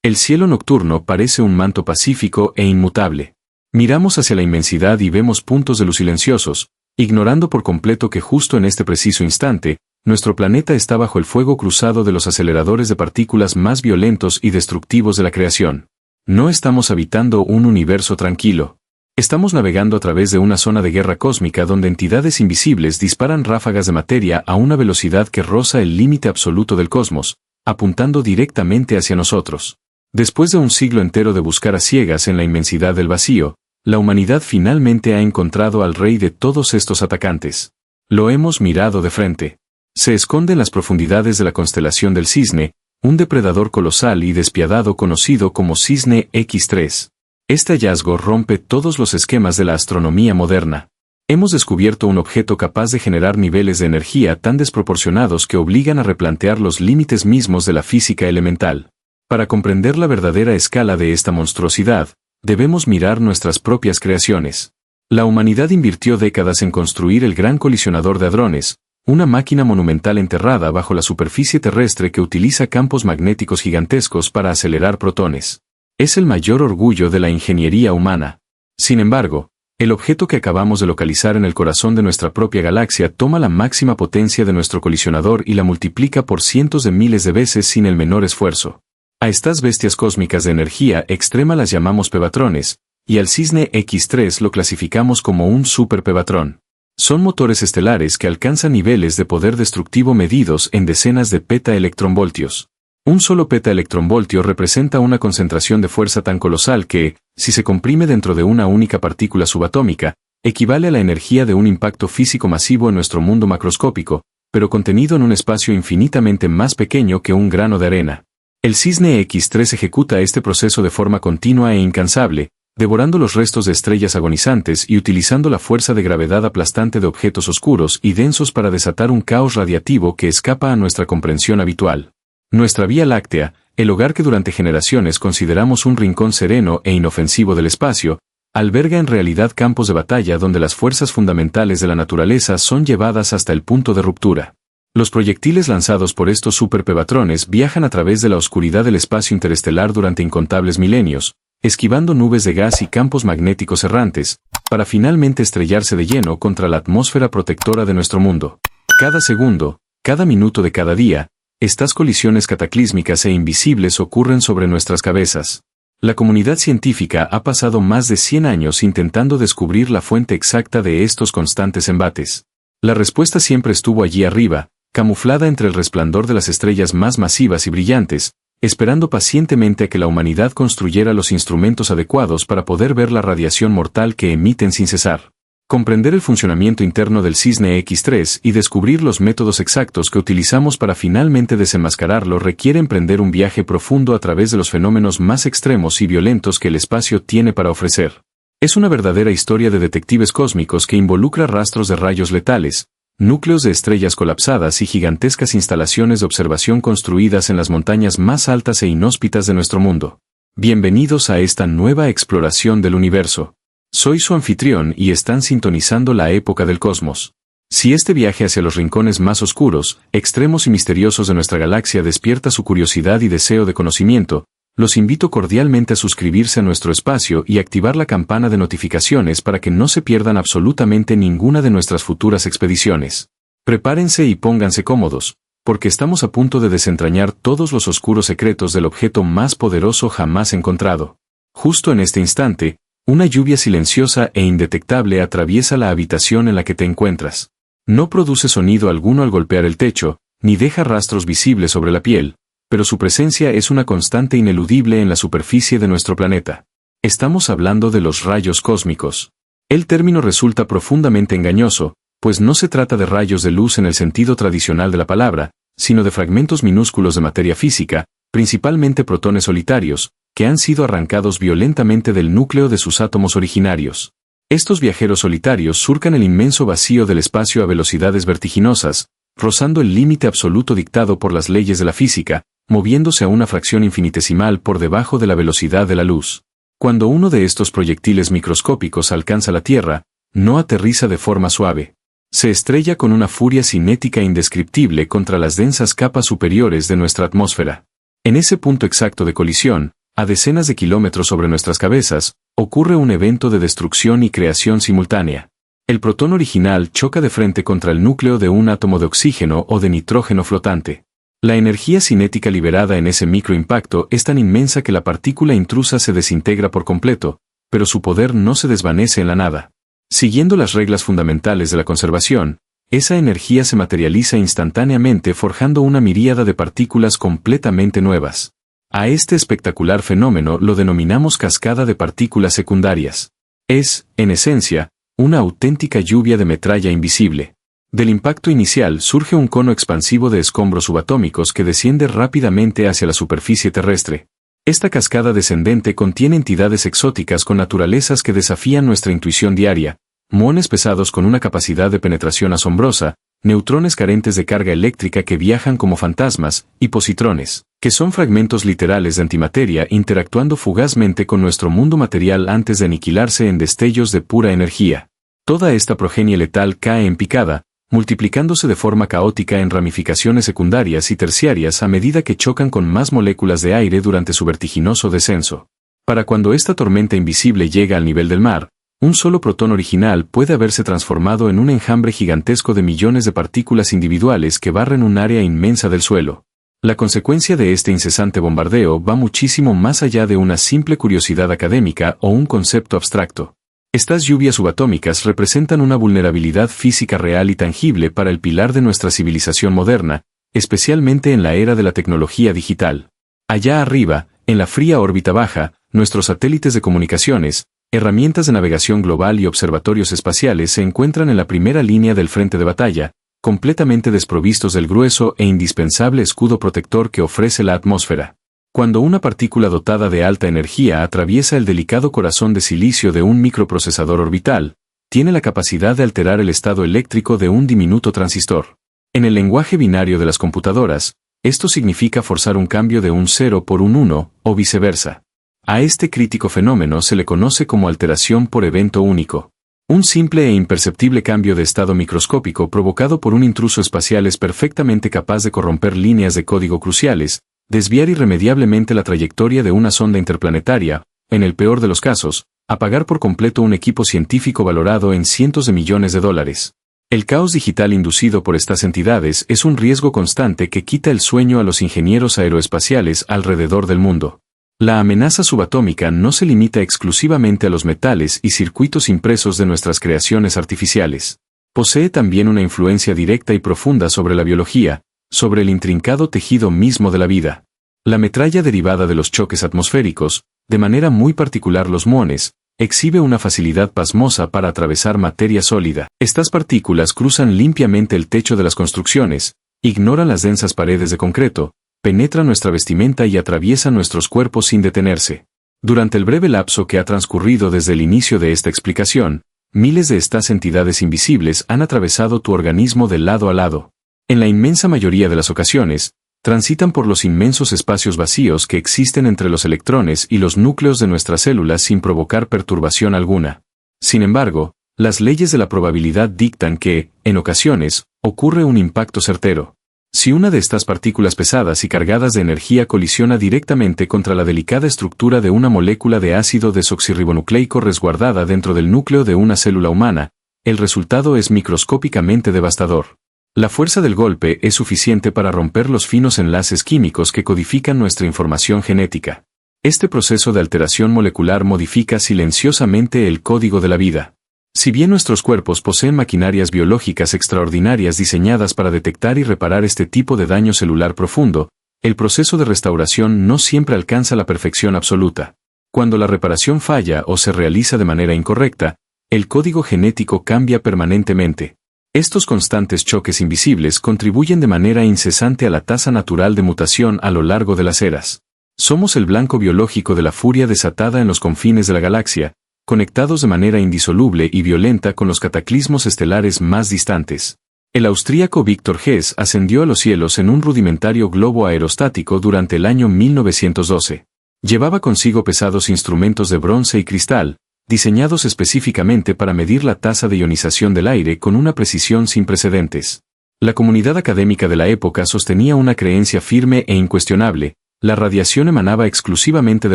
El cielo nocturno parece un manto pacífico e inmutable. Miramos hacia la inmensidad y vemos puntos de luz silenciosos, ignorando por completo que justo en este preciso instante, nuestro planeta está bajo el fuego cruzado de los aceleradores de partículas más violentos y destructivos de la creación. No estamos habitando un universo tranquilo. Estamos navegando a través de una zona de guerra cósmica donde entidades invisibles disparan ráfagas de materia a una velocidad que roza el límite absoluto del cosmos, apuntando directamente hacia nosotros. Después de un siglo entero de buscar a ciegas en la inmensidad del vacío, la humanidad finalmente ha encontrado al rey de todos estos atacantes. Lo hemos mirado de frente. Se esconde en las profundidades de la constelación del Cisne, un depredador colosal y despiadado conocido como Cisne X3. Este hallazgo rompe todos los esquemas de la astronomía moderna. Hemos descubierto un objeto capaz de generar niveles de energía tan desproporcionados que obligan a replantear los límites mismos de la física elemental. Para comprender la verdadera escala de esta monstruosidad, debemos mirar nuestras propias creaciones. La humanidad invirtió décadas en construir el Gran Colisionador de Hadrones, una máquina monumental enterrada bajo la superficie terrestre que utiliza campos magnéticos gigantescos para acelerar protones. Es el mayor orgullo de la ingeniería humana. Sin embargo, el objeto que acabamos de localizar en el corazón de nuestra propia galaxia toma la máxima potencia de nuestro colisionador y la multiplica por cientos de miles de veces sin el menor esfuerzo. A estas bestias cósmicas de energía extrema las llamamos pebatrones, y al Cisne X3 lo clasificamos como un superpebatrón. Son motores estelares que alcanzan niveles de poder destructivo medidos en decenas de petaelectronvoltios. Un solo petaelectronvoltio representa una concentración de fuerza tan colosal que, si se comprime dentro de una única partícula subatómica, equivale a la energía de un impacto físico masivo en nuestro mundo macroscópico, pero contenido en un espacio infinitamente más pequeño que un grano de arena. El Cisne X3 ejecuta este proceso de forma continua e incansable, devorando los restos de estrellas agonizantes y utilizando la fuerza de gravedad aplastante de objetos oscuros y densos para desatar un caos radiativo que escapa a nuestra comprensión habitual. Nuestra Vía Láctea, el hogar que durante generaciones consideramos un rincón sereno e inofensivo del espacio, alberga en realidad campos de batalla donde las fuerzas fundamentales de la naturaleza son llevadas hasta el punto de ruptura. Los proyectiles lanzados por estos superpebatrones viajan a través de la oscuridad del espacio interestelar durante incontables milenios, esquivando nubes de gas y campos magnéticos errantes, para finalmente estrellarse de lleno contra la atmósfera protectora de nuestro mundo. Cada segundo, cada minuto de cada día, estas colisiones cataclísmicas e invisibles ocurren sobre nuestras cabezas. La comunidad científica ha pasado más de 100 años intentando descubrir la fuente exacta de estos constantes embates. La respuesta siempre estuvo allí arriba, camuflada entre el resplandor de las estrellas más masivas y brillantes, esperando pacientemente a que la humanidad construyera los instrumentos adecuados para poder ver la radiación mortal que emiten sin cesar. Comprender el funcionamiento interno del Cisne X3 y descubrir los métodos exactos que utilizamos para finalmente desenmascararlo requiere emprender un viaje profundo a través de los fenómenos más extremos y violentos que el espacio tiene para ofrecer. Es una verdadera historia de detectives cósmicos que involucra rastros de rayos letales, núcleos de estrellas colapsadas y gigantescas instalaciones de observación construidas en las montañas más altas e inhóspitas de nuestro mundo. Bienvenidos a esta nueva exploración del universo. Soy su anfitrión y están sintonizando la época del cosmos. Si este viaje hacia los rincones más oscuros, extremos y misteriosos de nuestra galaxia despierta su curiosidad y deseo de conocimiento, los invito cordialmente a suscribirse a nuestro espacio y activar la campana de notificaciones para que no se pierdan absolutamente ninguna de nuestras futuras expediciones. Prepárense y pónganse cómodos, porque estamos a punto de desentrañar todos los oscuros secretos del objeto más poderoso jamás encontrado. Justo en este instante, una lluvia silenciosa e indetectable atraviesa la habitación en la que te encuentras. No produce sonido alguno al golpear el techo, ni deja rastros visibles sobre la piel, pero su presencia es una constante ineludible en la superficie de nuestro planeta. Estamos hablando de los rayos cósmicos. El término resulta profundamente engañoso, pues no se trata de rayos de luz en el sentido tradicional de la palabra, sino de fragmentos minúsculos de materia física, principalmente protones solitarios, que han sido arrancados violentamente del núcleo de sus átomos originarios. Estos viajeros solitarios surcan el inmenso vacío del espacio a velocidades vertiginosas, rozando el límite absoluto dictado por las leyes de la física, moviéndose a una fracción infinitesimal por debajo de la velocidad de la luz. Cuando uno de estos proyectiles microscópicos alcanza la Tierra, no aterriza de forma suave. Se estrella con una furia cinética indescriptible contra las densas capas superiores de nuestra atmósfera. En ese punto exacto de colisión, a decenas de kilómetros sobre nuestras cabezas, ocurre un evento de destrucción y creación simultánea. El protón original choca de frente contra el núcleo de un átomo de oxígeno o de nitrógeno flotante. La energía cinética liberada en ese microimpacto es tan inmensa que la partícula intrusa se desintegra por completo, pero su poder no se desvanece en la nada. Siguiendo las reglas fundamentales de la conservación, esa energía se materializa instantáneamente forjando una miríada de partículas completamente nuevas. A este espectacular fenómeno lo denominamos cascada de partículas secundarias. Es, en esencia, una auténtica lluvia de metralla invisible. Del impacto inicial surge un cono expansivo de escombros subatómicos que desciende rápidamente hacia la superficie terrestre. Esta cascada descendente contiene entidades exóticas con naturalezas que desafían nuestra intuición diaria, muones pesados con una capacidad de penetración asombrosa, neutrones carentes de carga eléctrica que viajan como fantasmas, y positrones, que son fragmentos literales de antimateria interactuando fugazmente con nuestro mundo material antes de aniquilarse en destellos de pura energía. Toda esta progenie letal cae en picada, multiplicándose de forma caótica en ramificaciones secundarias y terciarias a medida que chocan con más moléculas de aire durante su vertiginoso descenso. Para cuando esta tormenta invisible llega al nivel del mar, un solo protón original puede haberse transformado en un enjambre gigantesco de millones de partículas individuales que barren un área inmensa del suelo. La consecuencia de este incesante bombardeo va muchísimo más allá de una simple curiosidad académica o un concepto abstracto. Estas lluvias subatómicas representan una vulnerabilidad física real y tangible para el pilar de nuestra civilización moderna, especialmente en la era de la tecnología digital. Allá arriba, en la fría órbita baja, nuestros satélites de comunicaciones, herramientas de navegación global y observatorios espaciales se encuentran en la primera línea del frente de batalla, completamente desprovistos del grueso e indispensable escudo protector que ofrece la atmósfera. Cuando una partícula dotada de alta energía atraviesa el delicado corazón de silicio de un microprocesador orbital, tiene la capacidad de alterar el estado eléctrico de un diminuto transistor. En el lenguaje binario de las computadoras, esto significa forzar un cambio de un 0 por un 1, o viceversa. A este crítico fenómeno se le conoce como alteración por evento único. Un simple e imperceptible cambio de estado microscópico provocado por un intruso espacial es perfectamente capaz de corromper líneas de código cruciales, desviar irremediablemente la trayectoria de una sonda interplanetaria, en el peor de los casos, apagar por completo un equipo científico valorado en cientos de millones de dólares. El caos digital inducido por estas entidades es un riesgo constante que quita el sueño a los ingenieros aeroespaciales alrededor del mundo. La amenaza subatómica no se limita exclusivamente a los metales y circuitos impresos de nuestras creaciones artificiales. Posee también una influencia directa y profunda sobre la biología, sobre el intrincado tejido mismo de la vida. La metralla derivada de los choques atmosféricos, de manera muy particular los muones, exhibe una facilidad pasmosa para atravesar materia sólida. Estas partículas cruzan limpiamente el techo de las construcciones, ignoran las densas paredes de concreto, penetran nuestra vestimenta y atraviesan nuestros cuerpos sin detenerse. Durante el breve lapso que ha transcurrido desde el inicio de esta explicación, miles de estas entidades invisibles han atravesado tu organismo de lado a lado. En la inmensa mayoría de las ocasiones, transitan por los inmensos espacios vacíos que existen entre los electrones y los núcleos de nuestras células sin provocar perturbación alguna. Sin embargo, las leyes de la probabilidad dictan que, en ocasiones, ocurre un impacto certero. Si una de estas partículas pesadas y cargadas de energía colisiona directamente contra la delicada estructura de una molécula de ácido desoxirribonucleico resguardada dentro del núcleo de una célula humana, el resultado es microscópicamente devastador. La fuerza del golpe es suficiente para romper los finos enlaces químicos que codifican nuestra información genética. Este proceso de alteración molecular modifica silenciosamente el código de la vida. Si bien nuestros cuerpos poseen maquinarias biológicas extraordinarias diseñadas para detectar y reparar este tipo de daño celular profundo, el proceso de restauración no siempre alcanza la perfección absoluta. Cuando la reparación falla o se realiza de manera incorrecta, el código genético cambia permanentemente. Estos constantes choques invisibles contribuyen de manera incesante a la tasa natural de mutación a lo largo de las eras. Somos el blanco biológico de la furia desatada en los confines de la galaxia, conectados de manera indisoluble y violenta con los cataclismos estelares más distantes. El austríaco Victor Hess ascendió a los cielos en un rudimentario globo aerostático durante el año 1912. Llevaba consigo pesados instrumentos de bronce y cristal, diseñados específicamente para medir la tasa de ionización del aire con una precisión sin precedentes. La comunidad académica de la época sostenía una creencia firme e incuestionable, La radiación emanaba exclusivamente de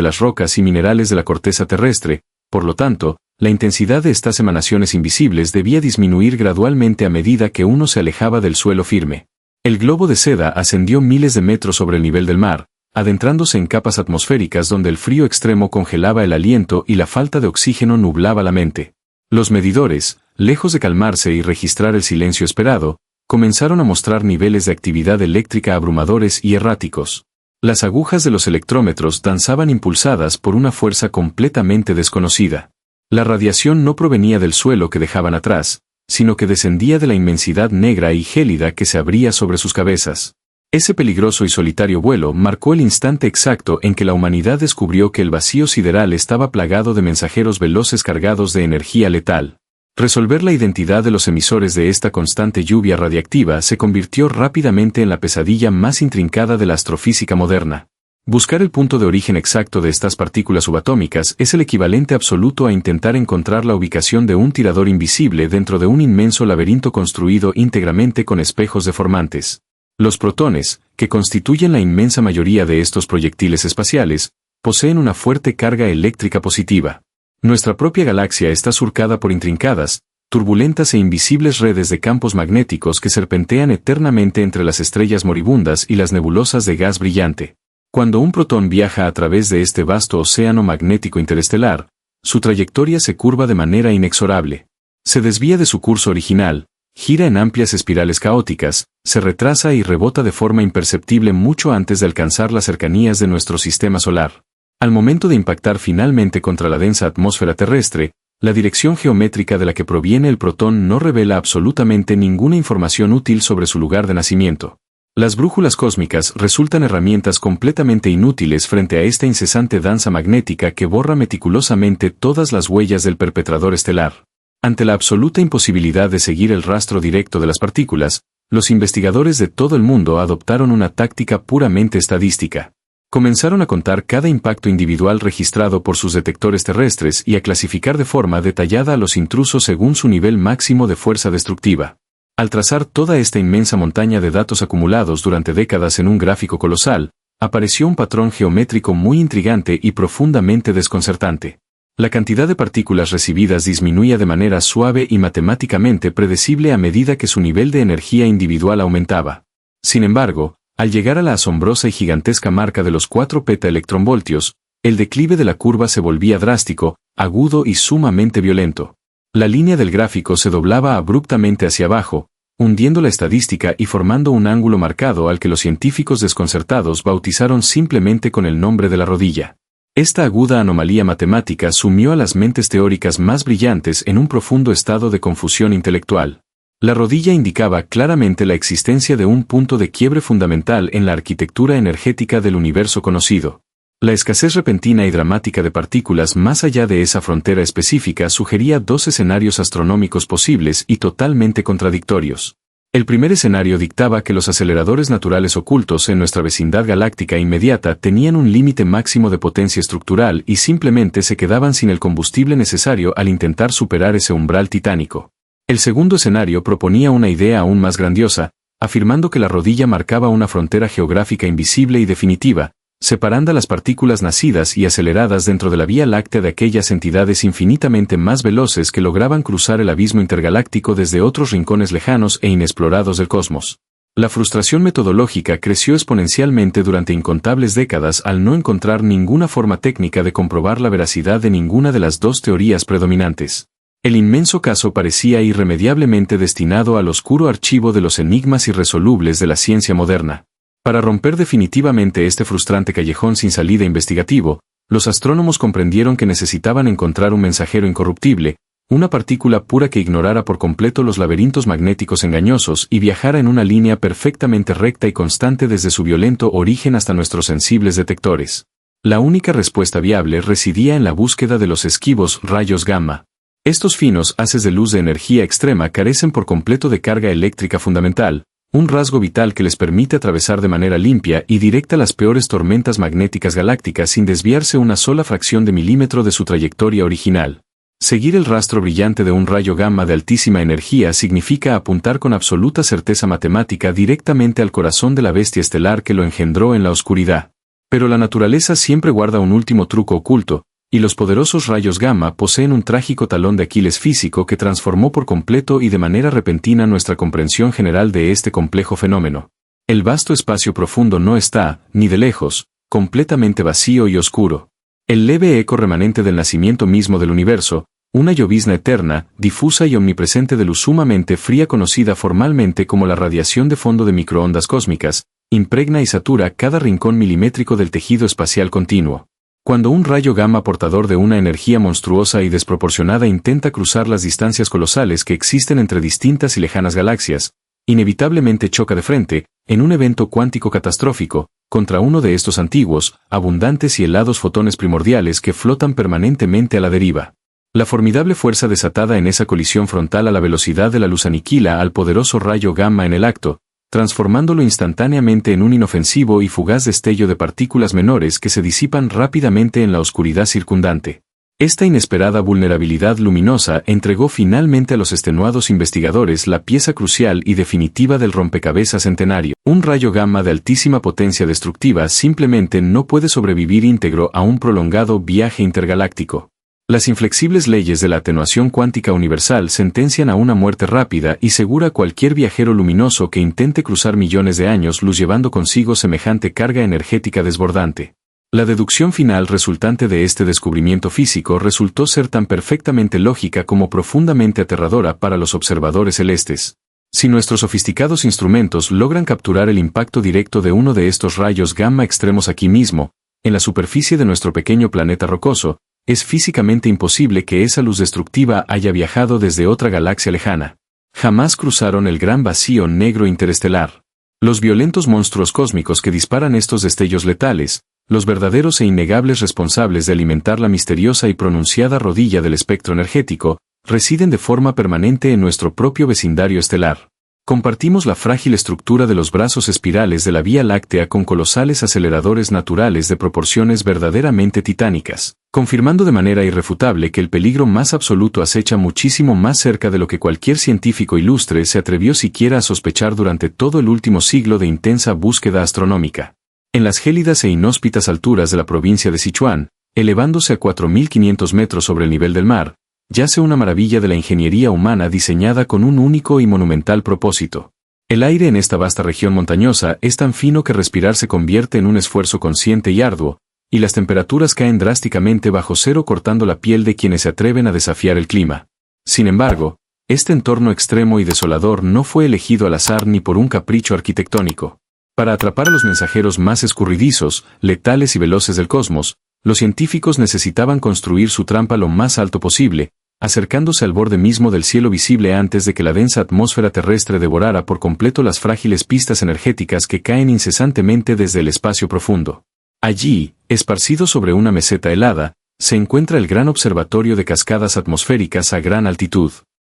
las rocas y minerales de la corteza terrestre, por lo tanto, la intensidad de estas emanaciones invisibles debía disminuir gradualmente a medida que uno se alejaba del suelo firme. El globo de seda ascendió miles de metros sobre el nivel del mar, adentrándose en capas atmosféricas donde el frío extremo congelaba el aliento y la falta de oxígeno nublaba la mente. Los medidores, lejos de calmarse y registrar el silencio esperado, comenzaron a mostrar niveles de actividad eléctrica abrumadores y erráticos. Las agujas de los electrómetros danzaban impulsadas por una fuerza completamente desconocida. La radiación no provenía del suelo que dejaban atrás, sino que descendía de la inmensidad negra y gélida que se abría sobre sus cabezas. Ese peligroso y solitario vuelo marcó el instante exacto en que la humanidad descubrió que el vacío sideral estaba plagado de mensajeros veloces cargados de energía letal. Resolver la identidad de los emisores de esta constante lluvia radiactiva se convirtió rápidamente en la pesadilla más intrincada de la astrofísica moderna. Buscar el punto de origen exacto de estas partículas subatómicas es el equivalente absoluto a intentar encontrar la ubicación de un tirador invisible dentro de un inmenso laberinto construido íntegramente con espejos deformantes. Los protones, que constituyen la inmensa mayoría de estos proyectiles espaciales, poseen una fuerte carga eléctrica positiva. Nuestra propia galaxia está surcada por intrincadas, turbulentas e invisibles redes de campos magnéticos que serpentean eternamente entre las estrellas moribundas y las nebulosas de gas brillante. Cuando un protón viaja a través de este vasto océano magnético interestelar, su trayectoria se curva de manera inexorable. Se desvía de su curso original, gira en amplias espirales caóticas, se retrasa y rebota de forma imperceptible mucho antes de alcanzar las cercanías de nuestro sistema solar. Al momento de impactar finalmente contra la densa atmósfera terrestre, la dirección geométrica de la que proviene el protón no revela absolutamente ninguna información útil sobre su lugar de nacimiento. Las brújulas cósmicas resultan herramientas completamente inútiles frente a esta incesante danza magnética que borra meticulosamente todas las huellas del perpetrador estelar. Ante la absoluta imposibilidad de seguir el rastro directo de las partículas, los investigadores de todo el mundo adoptaron una táctica puramente estadística. Comenzaron a contar cada impacto individual registrado por sus detectores terrestres y a clasificar de forma detallada a los intrusos según su nivel máximo de fuerza destructiva. Al trazar toda esta inmensa montaña de datos acumulados durante décadas en un gráfico colosal, apareció un patrón geométrico muy intrigante y profundamente desconcertante. La cantidad de partículas recibidas disminuía de manera suave y matemáticamente predecible a medida que su nivel de energía individual aumentaba. Sin embargo, al llegar a la asombrosa y gigantesca marca de los 4 petaelectronvoltios, el declive de la curva se volvía drástico, agudo y sumamente violento. La línea del gráfico se doblaba abruptamente hacia abajo, hundiendo la estadística y formando un ángulo marcado al que los científicos desconcertados bautizaron simplemente con el nombre de la rodilla. Esta aguda anomalía matemática sumió a las mentes teóricas más brillantes en un profundo estado de confusión intelectual. La rodilla indicaba claramente la existencia de un punto de quiebre fundamental en la arquitectura energética del universo conocido. La escasez repentina y dramática de partículas más allá de esa frontera específica sugería 2 escenarios astronómicos posibles y totalmente contradictorios. El primer escenario dictaba que los aceleradores naturales ocultos en nuestra vecindad galáctica inmediata tenían un límite máximo de potencia estructural y simplemente se quedaban sin el combustible necesario al intentar superar ese umbral titánico. El segundo escenario proponía una idea aún más grandiosa, afirmando que la rodilla marcaba una frontera geográfica invisible y definitiva, separando a las partículas nacidas y aceleradas dentro de la Vía Láctea de aquellas entidades infinitamente más veloces que lograban cruzar el abismo intergaláctico desde otros rincones lejanos e inexplorados del cosmos. La frustración metodológica creció exponencialmente durante incontables décadas al no encontrar ninguna forma técnica de comprobar la veracidad de ninguna de las 2 teorías predominantes. El inmenso caso parecía irremediablemente destinado al oscuro archivo de los enigmas irresolubles de la ciencia moderna. Para romper definitivamente este frustrante callejón sin salida investigativo, los astrónomos comprendieron que necesitaban encontrar un mensajero incorruptible, una partícula pura que ignorara por completo los laberintos magnéticos engañosos y viajara en una línea perfectamente recta y constante desde su violento origen hasta nuestros sensibles detectores. La única respuesta viable residía en la búsqueda de los esquivos rayos gamma. Estos finos haces de luz de energía extrema carecen por completo de carga eléctrica fundamental, un rasgo vital que les permite atravesar de manera limpia y directa las peores tormentas magnéticas galácticas sin desviarse una sola fracción de milímetro de su trayectoria original. Seguir el rastro brillante de un rayo gamma de altísima energía significa apuntar con absoluta certeza matemática directamente al corazón de la bestia estelar que lo engendró en la oscuridad. Pero la naturaleza siempre guarda un último truco oculto, y los poderosos rayos gamma poseen un trágico talón de Aquiles físico que transformó por completo y de manera repentina nuestra comprensión general de este complejo fenómeno. El vasto espacio profundo no está, ni de lejos, completamente vacío y oscuro. El leve eco remanente del nacimiento mismo del universo, una llovizna eterna, difusa y omnipresente de luz sumamente fría conocida formalmente como la radiación de fondo de microondas cósmicas, impregna y satura cada rincón milimétrico del tejido espacial continuo. Cuando un rayo gamma portador de una energía monstruosa y desproporcionada intenta cruzar las distancias colosales que existen entre distintas y lejanas galaxias, inevitablemente choca de frente, en un evento cuántico catastrófico, contra uno de estos antiguos, abundantes y helados fotones primordiales que flotan permanentemente a la deriva. La formidable fuerza desatada en esa colisión frontal a la velocidad de la luz aniquila al poderoso rayo gamma en el acto, transformándolo instantáneamente en un inofensivo y fugaz destello de partículas menores que se disipan rápidamente en la oscuridad circundante. Esta inesperada vulnerabilidad luminosa entregó finalmente a los extenuados investigadores la pieza crucial y definitiva del rompecabezas centenario. Un rayo gamma de altísima potencia destructiva simplemente no puede sobrevivir íntegro a un prolongado viaje intergaláctico. Las inflexibles leyes de la atenuación cuántica universal sentencian a una muerte rápida y segura a cualquier viajero luminoso que intente cruzar millones de años luz llevando consigo semejante carga energética desbordante. La deducción final resultante de este descubrimiento físico resultó ser tan perfectamente lógica como profundamente aterradora para los observadores celestes. Si nuestros sofisticados instrumentos logran capturar el impacto directo de uno de estos rayos gamma extremos aquí mismo, en la superficie de nuestro pequeño planeta rocoso, es físicamente imposible que esa luz destructiva haya viajado desde otra galaxia lejana. Jamás cruzaron el gran vacío negro interestelar. Los violentos monstruos cósmicos que disparan estos destellos letales, los verdaderos e innegables responsables de alimentar la misteriosa y pronunciada rodilla del espectro energético, residen de forma permanente en nuestro propio vecindario estelar. Compartimos la frágil estructura de los brazos espirales de la Vía Láctea con colosales aceleradores naturales de proporciones verdaderamente titánicas, confirmando de manera irrefutable que el peligro más absoluto acecha muchísimo más cerca de lo que cualquier científico ilustre se atrevió siquiera a sospechar durante todo el último siglo de intensa búsqueda astronómica. En las gélidas e inhóspitas alturas de la provincia de Sichuan, elevándose a 4.500 metros sobre el nivel del mar, yace una maravilla de la ingeniería humana diseñada con un único y monumental propósito. El aire en esta vasta región montañosa es tan fino que respirar se convierte en un esfuerzo consciente y arduo, y las temperaturas caen drásticamente bajo cero cortando la piel de quienes se atreven a desafiar el clima. Sin embargo, este entorno extremo y desolador no fue elegido al azar ni por un capricho arquitectónico. Para atrapar a los mensajeros más escurridizos, letales y veloces del cosmos, los científicos necesitaban construir su trampa lo más alto posible, acercándose al borde mismo del cielo visible antes de que la densa atmósfera terrestre devorara por completo las frágiles pistas energéticas que caen incesantemente desde el espacio profundo. Allí, esparcido sobre una meseta helada, se encuentra el gran observatorio de cascadas atmosféricas a gran altitud.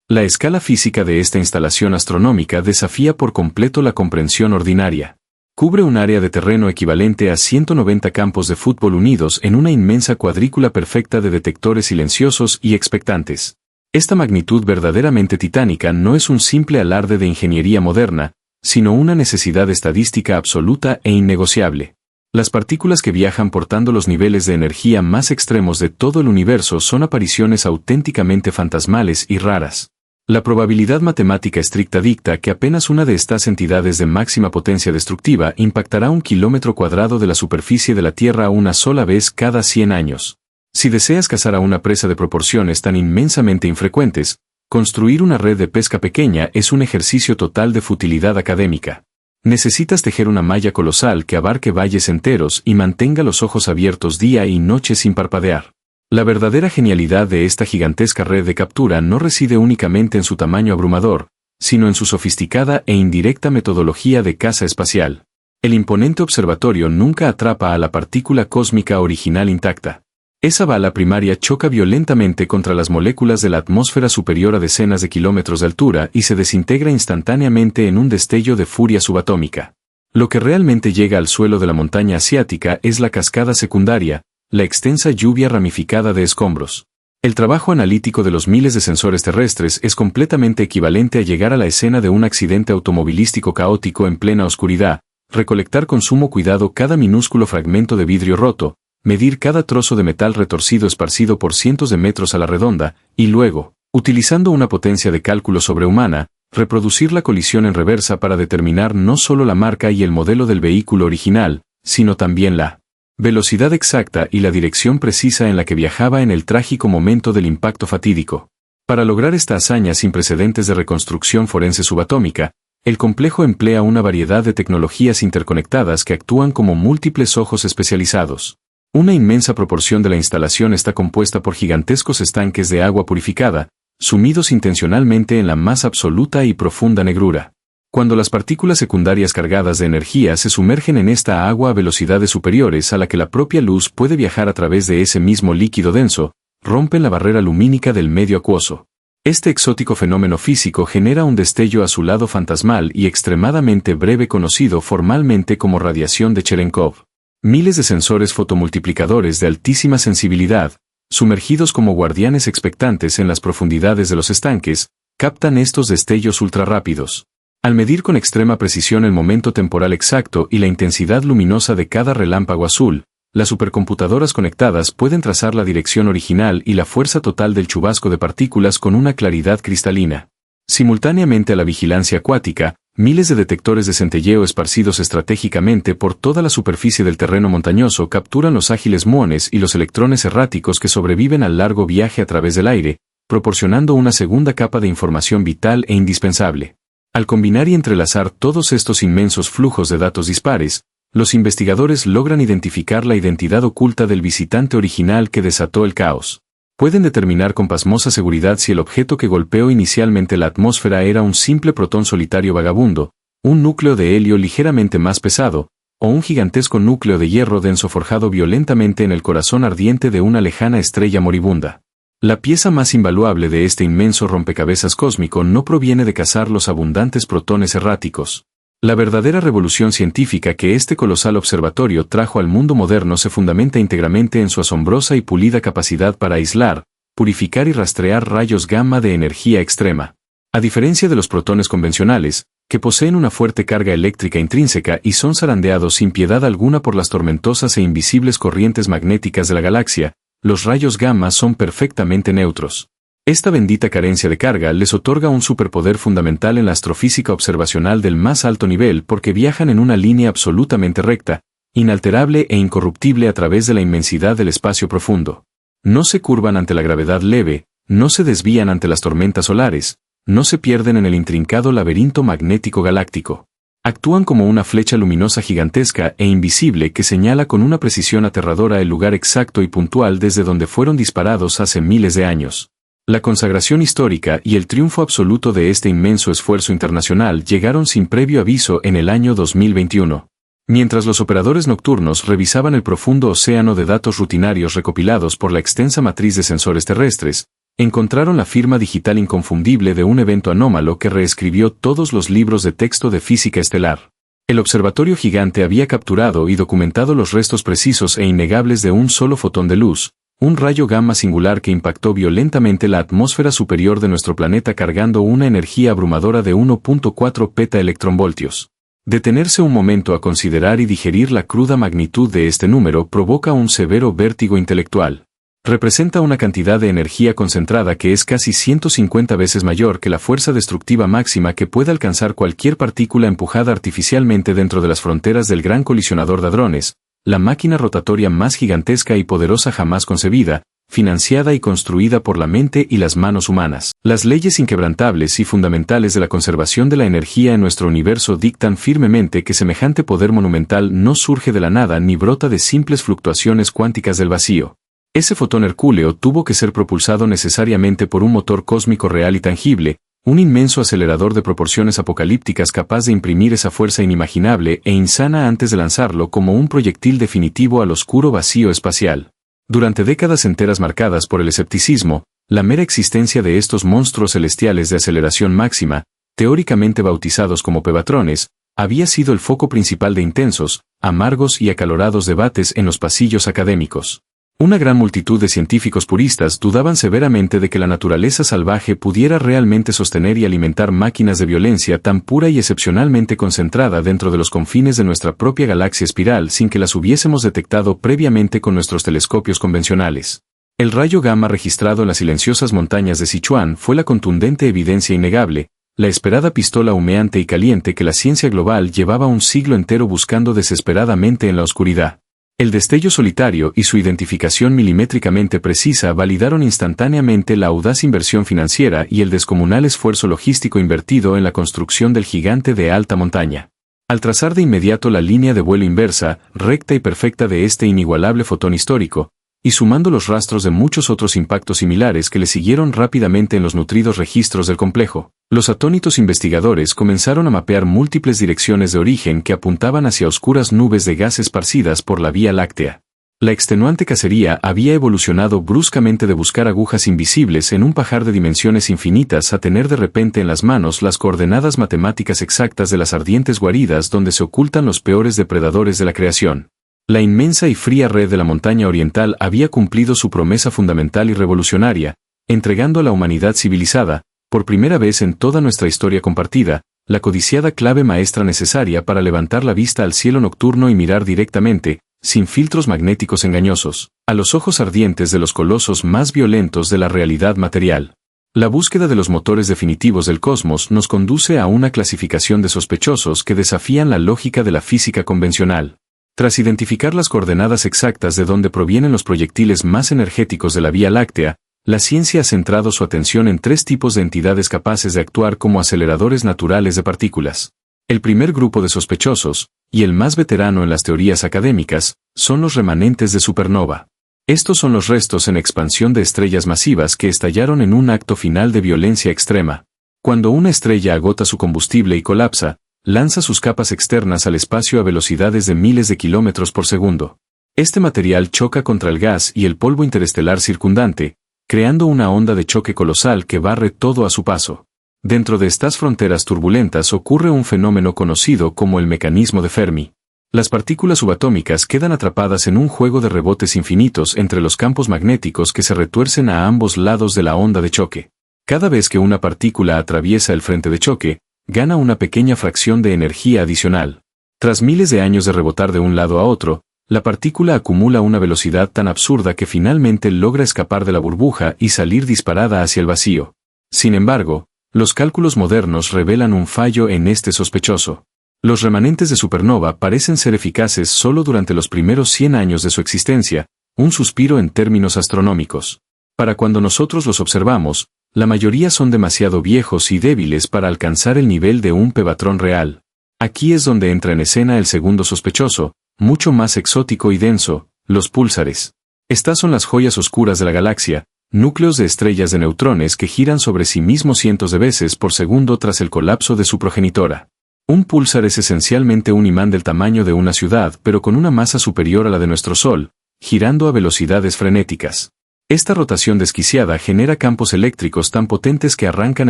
La escala física de esta instalación astronómica desafía por completo la comprensión ordinaria. Cubre un área de terreno equivalente a 190 campos de fútbol unidos en una inmensa cuadrícula perfecta de detectores silenciosos y expectantes. Esta magnitud verdaderamente titánica no es un simple alarde de ingeniería moderna, sino una necesidad estadística absoluta e innegociable. Las partículas que viajan portando los niveles de energía más extremos de todo el universo son apariciones auténticamente fantasmales y raras. La probabilidad matemática estricta dicta que apenas una de estas entidades de máxima potencia destructiva impactará 1 kilómetro cuadrado de la superficie de la Tierra una sola vez cada 100 años. Si deseas cazar a una presa de proporciones tan inmensamente infrecuentes, construir una red de pesca pequeña es un ejercicio total de futilidad académica. Necesitas tejer una malla colosal que abarque valles enteros y mantenga los ojos abiertos día y noche sin parpadear. La verdadera genialidad de esta gigantesca red de captura no reside únicamente en su tamaño abrumador, sino en su sofisticada e indirecta metodología de caza espacial. El imponente observatorio nunca atrapa a la partícula cósmica original intacta. Esa bala primaria choca violentamente contra las moléculas de la atmósfera superior a decenas de kilómetros de altura y se desintegra instantáneamente en un destello de furia subatómica. Lo que realmente llega al suelo de la montaña asiática es la cascada secundaria, la extensa lluvia ramificada de escombros. El trabajo analítico de los miles de sensores terrestres es completamente equivalente a llegar a la escena de un accidente automovilístico caótico en plena oscuridad, recolectar con sumo cuidado cada minúsculo fragmento de vidrio roto, medir cada trozo de metal retorcido esparcido por cientos de metros a la redonda, y luego, utilizando una potencia de cálculo sobrehumana, reproducir la colisión en reversa para determinar no solo la marca y el modelo del vehículo original, sino también la velocidad exacta y la dirección precisa en la que viajaba en el trágico momento del impacto fatídico. Para lograr esta hazaña sin precedentes de reconstrucción forense subatómica, el complejo emplea una variedad de tecnologías interconectadas que actúan como múltiples ojos especializados. Una inmensa proporción de la instalación está compuesta por gigantescos estanques de agua purificada, sumidos intencionalmente en la más absoluta y profunda negrura. Cuando las partículas secundarias cargadas de energía se sumergen en esta agua a velocidades superiores a la que la propia luz puede viajar a través de ese mismo líquido denso, rompen la barrera lumínica del medio acuoso. Este exótico fenómeno físico genera un destello azulado fantasmal y extremadamente breve conocido formalmente como radiación de Cherenkov. Miles de sensores fotomultiplicadores de altísima sensibilidad, sumergidos como guardianes expectantes en las profundidades de los estanques, captan estos destellos ultrarrápidos. Al medir con extrema precisión el momento temporal exacto y la intensidad luminosa de cada relámpago azul, las supercomputadoras conectadas pueden trazar la dirección original y la fuerza total del chubasco de partículas con una claridad cristalina. Simultáneamente a la vigilancia acuática, miles de detectores de centelleo esparcidos estratégicamente por toda la superficie del terreno montañoso capturan los ágiles muones y los electrones erráticos que sobreviven al largo viaje a través del aire, proporcionando una segunda capa de información vital e indispensable. Al combinar y entrelazar todos estos inmensos flujos de datos dispares, los investigadores logran identificar la identidad oculta del visitante original que desató el caos. Pueden determinar con pasmosa seguridad si el objeto que golpeó inicialmente la atmósfera era un simple protón solitario vagabundo, un núcleo de helio ligeramente más pesado, o un gigantesco núcleo de hierro denso forjado violentamente en el corazón ardiente de una lejana estrella moribunda. La pieza más invaluable de este inmenso rompecabezas cósmico no proviene de cazar los abundantes protones erráticos. La verdadera revolución científica que este colosal observatorio trajo al mundo moderno se fundamenta íntegramente en su asombrosa y pulida capacidad para aislar, purificar y rastrear rayos gamma de energía extrema. A diferencia de los protones convencionales, que poseen una fuerte carga eléctrica intrínseca y son zarandeados sin piedad alguna por las tormentosas e invisibles corrientes magnéticas de la galaxia, los rayos gamma son perfectamente neutros. Esta bendita carencia de carga les otorga un superpoder fundamental en la astrofísica observacional del más alto nivel porque viajan en una línea absolutamente recta, inalterable e incorruptible a través de la inmensidad del espacio profundo. No se curvan ante la gravedad leve, no se desvían ante las tormentas solares, no se pierden en el intrincado laberinto magnético galáctico. Actúan como una flecha luminosa gigantesca e invisible que señala con una precisión aterradora el lugar exacto y puntual desde donde fueron disparados hace miles de años. La consagración histórica y el triunfo absoluto de este inmenso esfuerzo internacional llegaron sin previo aviso en el año 2021. Mientras los operadores nocturnos revisaban el profundo océano de datos rutinarios recopilados por la extensa matriz de sensores terrestres, encontraron la firma digital inconfundible de un evento anómalo que reescribió todos los libros de texto de física estelar. El observatorio gigante había capturado y documentado los restos precisos e innegables de un solo fotón de luz, un rayo gamma singular que impactó violentamente la atmósfera superior de nuestro planeta cargando una energía abrumadora de 1.4 petaelectronvoltios. Detenerse un momento a considerar y digerir la cruda magnitud de este número provoca un severo vértigo intelectual. Representa una cantidad de energía concentrada que es casi 150 veces mayor que la fuerza destructiva máxima que puede alcanzar cualquier partícula empujada artificialmente dentro de las fronteras del gran colisionador de hadrones, la máquina rotatoria más gigantesca y poderosa jamás concebida, financiada y construida por la mente y las manos humanas. Las leyes inquebrantables y fundamentales de la conservación de la energía en nuestro universo dictan firmemente que semejante poder monumental no surge de la nada ni brota de simples fluctuaciones cuánticas del vacío. Ese fotón hercúleo tuvo que ser propulsado necesariamente por un motor cósmico real y tangible, un inmenso acelerador de proporciones apocalípticas capaz de imprimir esa fuerza inimaginable e insana antes de lanzarlo como un proyectil definitivo al oscuro vacío espacial. Durante décadas enteras marcadas por el escepticismo, la mera existencia de estos monstruos celestiales de aceleración máxima, teóricamente bautizados como pebatrones, había sido el foco principal de intensos, amargos y acalorados debates en los pasillos académicos. Una gran multitud de científicos puristas dudaban severamente de que la naturaleza salvaje pudiera realmente sostener y alimentar máquinas de violencia tan pura y excepcionalmente concentrada dentro de los confines de nuestra propia galaxia espiral sin que las hubiésemos detectado previamente con nuestros telescopios convencionales. El rayo gamma registrado en las silenciosas montañas de Sichuan fue la contundente evidencia innegable, la esperada pistola humeante y caliente que la ciencia global llevaba un siglo entero buscando desesperadamente en la oscuridad. El destello solitario y su identificación milimétricamente precisa validaron instantáneamente la audaz inversión financiera y el descomunal esfuerzo logístico invertido en la construcción del gigante de alta montaña. Al trazar de inmediato la línea de vuelo inversa, recta y perfecta de este inigualable fotón histórico, y sumando los rastros de muchos otros impactos similares que le siguieron rápidamente en los nutridos registros del complejo, los atónitos investigadores comenzaron a mapear múltiples direcciones de origen que apuntaban hacia oscuras nubes de gas esparcidas por la Vía Láctea. La extenuante cacería había evolucionado bruscamente de buscar agujas invisibles en un pajar de dimensiones infinitas a tener de repente en las manos las coordenadas matemáticas exactas de las ardientes guaridas donde se ocultan los peores depredadores de la creación. La inmensa y fría red de la montaña oriental había cumplido su promesa fundamental y revolucionaria, entregando a la humanidad civilizada, por primera vez en toda nuestra historia compartida, la codiciada clave maestra necesaria para levantar la vista al cielo nocturno y mirar directamente, sin filtros magnéticos engañosos, a los ojos ardientes de los colosos más violentos de la realidad material. La búsqueda de los motores definitivos del cosmos nos conduce a una clasificación de sospechosos que desafían la lógica de la física convencional. Tras identificar las coordenadas exactas de donde provienen los proyectiles más energéticos de la Vía Láctea, la ciencia ha centrado su atención en tres tipos de entidades capaces de actuar como aceleradores naturales de partículas. El primer grupo de sospechosos, y el más veterano en las teorías académicas, son los remanentes de supernova. Estos son los restos en expansión de estrellas masivas que estallaron en un acto final de violencia extrema. Cuando una estrella agota su combustible y colapsa, lanza sus capas externas al espacio a velocidades de miles de kilómetros por segundo. Este material choca contra el gas y el polvo interestelar circundante, creando una onda de choque colosal que barre todo a su paso. Dentro de estas fronteras turbulentas ocurre un fenómeno conocido como el mecanismo de Fermi. Las partículas subatómicas quedan atrapadas en un juego de rebotes infinitos entre los campos magnéticos que se retuercen a ambos lados de la onda de choque. Cada vez que una partícula atraviesa el frente de choque, gana una pequeña fracción de energía adicional. Tras miles de años de rebotar de un lado a otro, la partícula acumula una velocidad tan absurda que finalmente logra escapar de la burbuja y salir disparada hacia el vacío. Sin embargo, los cálculos modernos revelan un fallo en este sospechoso. Los remanentes de supernova parecen ser eficaces solo durante los primeros 100 años de su existencia, un suspiro en términos astronómicos. Para cuando nosotros los observamos, la mayoría son demasiado viejos y débiles para alcanzar el nivel de un pebatrón real. Aquí es donde entra en escena el segundo sospechoso, mucho más exótico y denso, los púlsares. Estas son las joyas oscuras de la galaxia, núcleos de estrellas de neutrones que giran sobre sí mismos cientos de veces por segundo tras el colapso de su progenitora. Un púlsar es esencialmente un imán del tamaño de una ciudad pero con una masa superior a la de nuestro Sol, girando a velocidades frenéticas. Esta rotación desquiciada genera campos eléctricos tan potentes que arrancan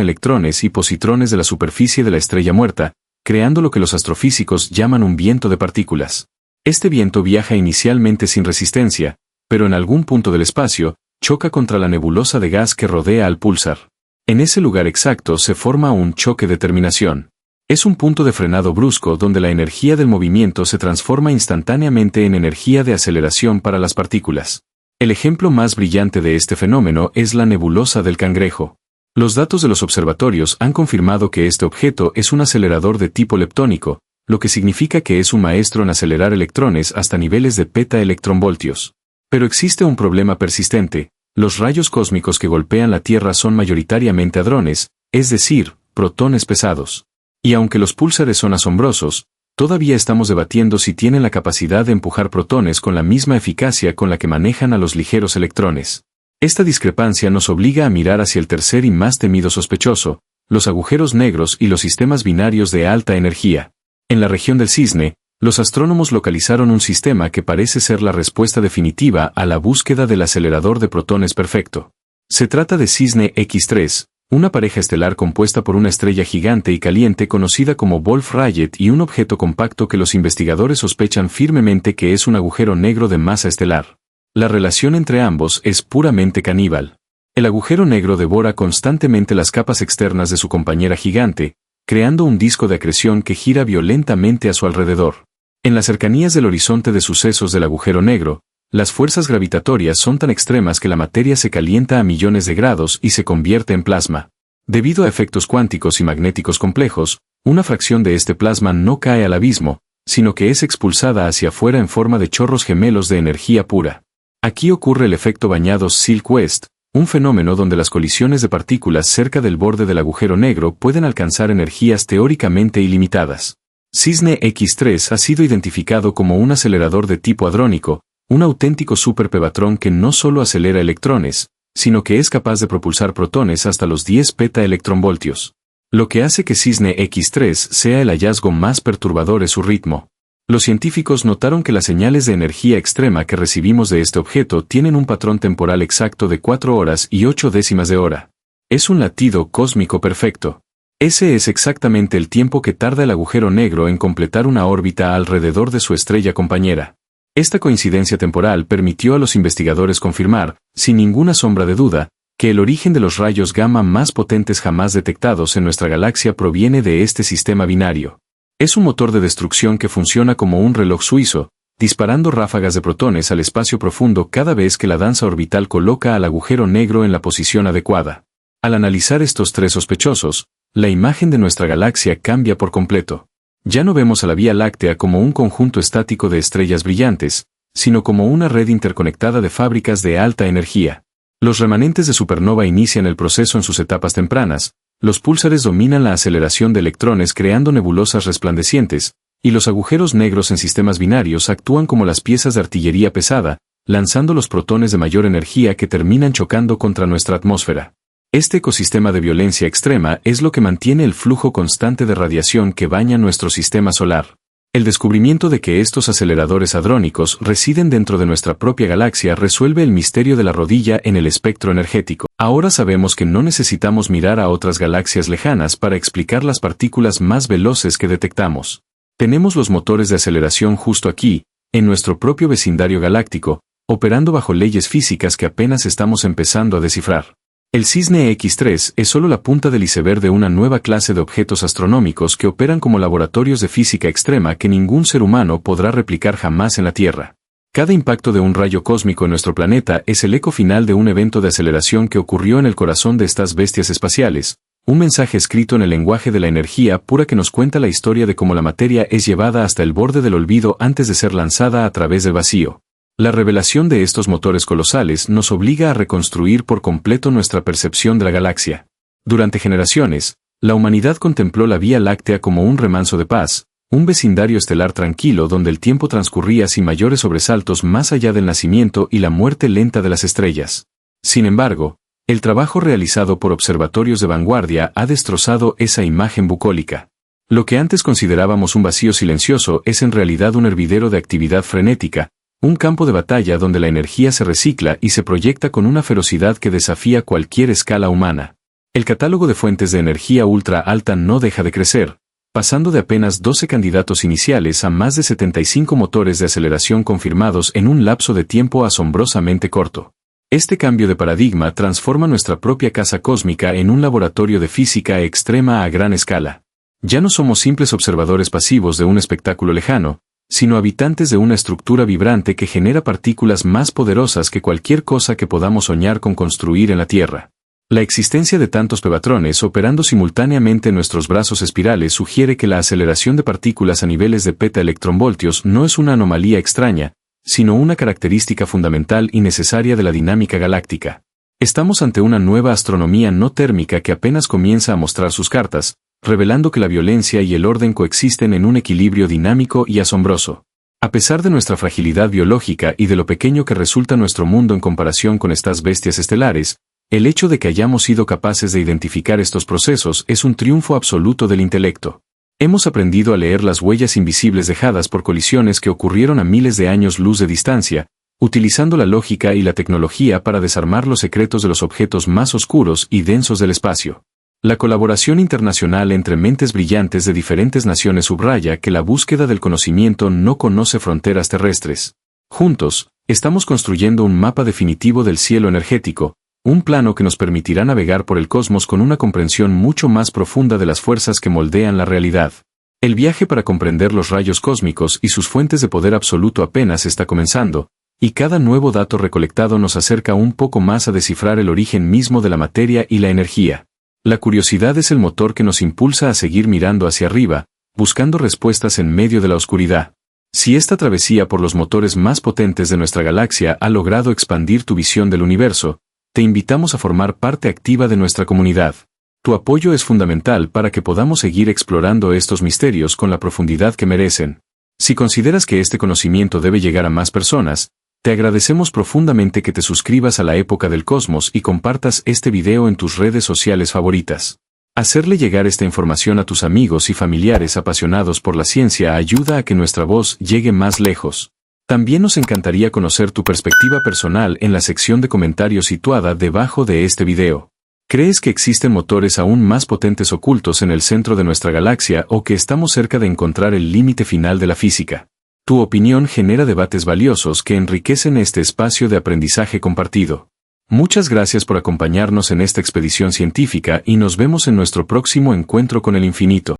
electrones y positrones de la superficie de la estrella muerta, creando lo que los astrofísicos llaman un viento de partículas. Este viento viaja inicialmente sin resistencia, pero en algún punto del espacio, choca contra la nebulosa de gas que rodea al púlsar. En ese lugar exacto se forma un choque de terminación. Es un punto de frenado brusco donde la energía del movimiento se transforma instantáneamente en energía de aceleración para las partículas. El ejemplo más brillante de este fenómeno es la nebulosa del Cangrejo. Los datos de los observatorios han confirmado que este objeto es un acelerador de tipo leptónico, lo que significa que es un maestro en acelerar electrones hasta niveles de petaelectronvoltios. Pero existe un problema persistente: los rayos cósmicos que golpean la Tierra son mayoritariamente hadrones, es decir, protones pesados. Y aunque los púlsares son asombrosos, todavía estamos debatiendo si tienen la capacidad de empujar protones con la misma eficacia con la que manejan a los ligeros electrones. Esta discrepancia nos obliga a mirar hacia el tercer y más temido sospechoso, los agujeros negros y los sistemas binarios de alta energía. En la región del Cisne, los astrónomos localizaron un sistema que parece ser la respuesta definitiva a la búsqueda del acelerador de protones perfecto. Se trata de Cisne X3, una pareja estelar compuesta por una estrella gigante y caliente conocida como Wolf-Rayet y un objeto compacto que los investigadores sospechan firmemente que es un agujero negro de masa estelar. La relación entre ambos es puramente caníbal. El agujero negro devora constantemente las capas externas de su compañera gigante, creando un disco de acreción que gira violentamente a su alrededor. En las cercanías del horizonte de sucesos del agujero negro, las fuerzas gravitatorias son tan extremas que la materia se calienta a millones de grados y se convierte en plasma. Debido a efectos cuánticos y magnéticos complejos, una fracción de este plasma no cae al abismo, sino que es expulsada hacia afuera en forma de chorros gemelos de energía pura. Aquí ocurre el efecto bañados Silk West, un fenómeno donde las colisiones de partículas cerca del borde del agujero negro pueden alcanzar energías teóricamente ilimitadas. Cisne X3 ha sido identificado como un acelerador de tipo hadrónico, un auténtico superpebatrón que no solo acelera electrones, sino que es capaz de propulsar protones hasta los 10 petaelectronvoltios. Lo que hace que Cisne X3 sea el hallazgo más perturbador es su ritmo. Los científicos notaron que las señales de energía extrema que recibimos de este objeto tienen un patrón temporal exacto de 4 horas y 8 décimas de hora. Es un latido cósmico perfecto. Ese es exactamente el tiempo que tarda el agujero negro en completar una órbita alrededor de su estrella compañera. Esta coincidencia temporal permitió a los investigadores confirmar, sin ninguna sombra de duda, que el origen de los rayos gamma más potentes jamás detectados en nuestra galaxia proviene de este sistema binario. Es un motor de destrucción que funciona como un reloj suizo, disparando ráfagas de protones al espacio profundo cada vez que la danza orbital coloca al agujero negro en la posición adecuada. Al analizar estos tres sospechosos, la imagen de nuestra galaxia cambia por completo. Ya no vemos a la Vía Láctea como un conjunto estático de estrellas brillantes, sino como una red interconectada de fábricas de alta energía. Los remanentes de supernova inician el proceso en sus etapas tempranas, los púlsares dominan la aceleración de electrones creando nebulosas resplandecientes, y los agujeros negros en sistemas binarios actúan como las piezas de artillería pesada, lanzando los protones de mayor energía que terminan chocando contra nuestra atmósfera. Este ecosistema de violencia extrema es lo que mantiene el flujo constante de radiación que baña nuestro sistema solar. El descubrimiento de que estos aceleradores hadrónicos residen dentro de nuestra propia galaxia resuelve el misterio de la rodilla en el espectro energético. Ahora sabemos que no necesitamos mirar a otras galaxias lejanas para explicar las partículas más veloces que detectamos. Tenemos los motores de aceleración justo aquí, en nuestro propio vecindario galáctico, operando bajo leyes físicas que apenas estamos empezando a descifrar. El Cisne X3 es solo la punta del iceberg de una nueva clase de objetos astronómicos que operan como laboratorios de física extrema que ningún ser humano podrá replicar jamás en la Tierra. Cada impacto de un rayo cósmico en nuestro planeta es el eco final de un evento de aceleración que ocurrió en el corazón de estas bestias espaciales, un mensaje escrito en el lenguaje de la energía pura que nos cuenta la historia de cómo la materia es llevada hasta el borde del olvido antes de ser lanzada a través del vacío. La revelación de estos motores colosales nos obliga a reconstruir por completo nuestra percepción de la galaxia. Durante generaciones, la humanidad contempló la Vía Láctea como un remanso de paz, un vecindario estelar tranquilo donde el tiempo transcurría sin mayores sobresaltos más allá del nacimiento y la muerte lenta de las estrellas. Sin embargo, el trabajo realizado por observatorios de vanguardia ha destrozado esa imagen bucólica. Lo que antes considerábamos un vacío silencioso es en realidad un hervidero de actividad frenética, un campo de batalla donde la energía se recicla y se proyecta con una ferocidad que desafía cualquier escala humana. El catálogo de fuentes de energía ultra alta no deja de crecer, pasando de apenas 12 candidatos iniciales a más de 75 motores de aceleración confirmados en un lapso de tiempo asombrosamente corto. Este cambio de paradigma transforma nuestra propia casa cósmica en un laboratorio de física extrema a gran escala. Ya no somos simples observadores pasivos de un espectáculo lejano, sino habitantes de una estructura vibrante que genera partículas más poderosas que cualquier cosa que podamos soñar con construir en la Tierra. La existencia de tantos pebatrones operando simultáneamente en nuestros brazos espirales sugiere que la aceleración de partículas a niveles de petaelectronvoltios no es una anomalía extraña, sino una característica fundamental y necesaria de la dinámica galáctica. Estamos ante una nueva astronomía no térmica que apenas comienza a mostrar sus cartas, revelando que la violencia y el orden coexisten en un equilibrio dinámico y asombroso. A pesar de nuestra fragilidad biológica y de lo pequeño que resulta nuestro mundo en comparación con estas bestias estelares, el hecho de que hayamos sido capaces de identificar estos procesos es un triunfo absoluto del intelecto. Hemos aprendido a leer las huellas invisibles dejadas por colisiones que ocurrieron a miles de años luz de distancia, utilizando la lógica y la tecnología para desarmar los secretos de los objetos más oscuros y densos del espacio. La colaboración internacional entre mentes brillantes de diferentes naciones subraya que la búsqueda del conocimiento no conoce fronteras terrestres. Juntos, Estamos construyendo un mapa definitivo del cielo energético, un plano que nos permitirá navegar por el cosmos con una comprensión mucho más profunda de las fuerzas que moldean la realidad. El viaje para comprender los rayos cósmicos y sus fuentes de poder absoluto apenas está comenzando, y cada nuevo dato recolectado nos acerca un poco más a descifrar el origen mismo de la materia y la energía. La curiosidad es el motor que nos impulsa a seguir mirando hacia arriba, buscando respuestas en medio de la oscuridad. Si esta travesía por los motores más potentes de nuestra galaxia ha logrado expandir tu visión del universo, te invitamos a formar parte activa de nuestra comunidad. Tu apoyo es fundamental para que podamos seguir explorando estos misterios con la profundidad que merecen. Si consideras que este conocimiento debe llegar a más personas, te agradecemos profundamente que te suscribas a la Época del Cosmos y compartas este video en tus redes sociales favoritas. Hacerle llegar esta información a tus amigos y familiares apasionados por la ciencia ayuda a que nuestra voz llegue más lejos. También nos encantaría conocer tu perspectiva personal en la sección de comentarios situada debajo de este video. ¿Crees que existen motores aún más potentes ocultos en el centro de nuestra galaxia o que estamos cerca de encontrar el límite final de la física? Tu opinión genera debates valiosos que enriquecen este espacio de aprendizaje compartido. Muchas gracias por acompañarnos en esta expedición científica y nos vemos en nuestro próximo encuentro con el infinito.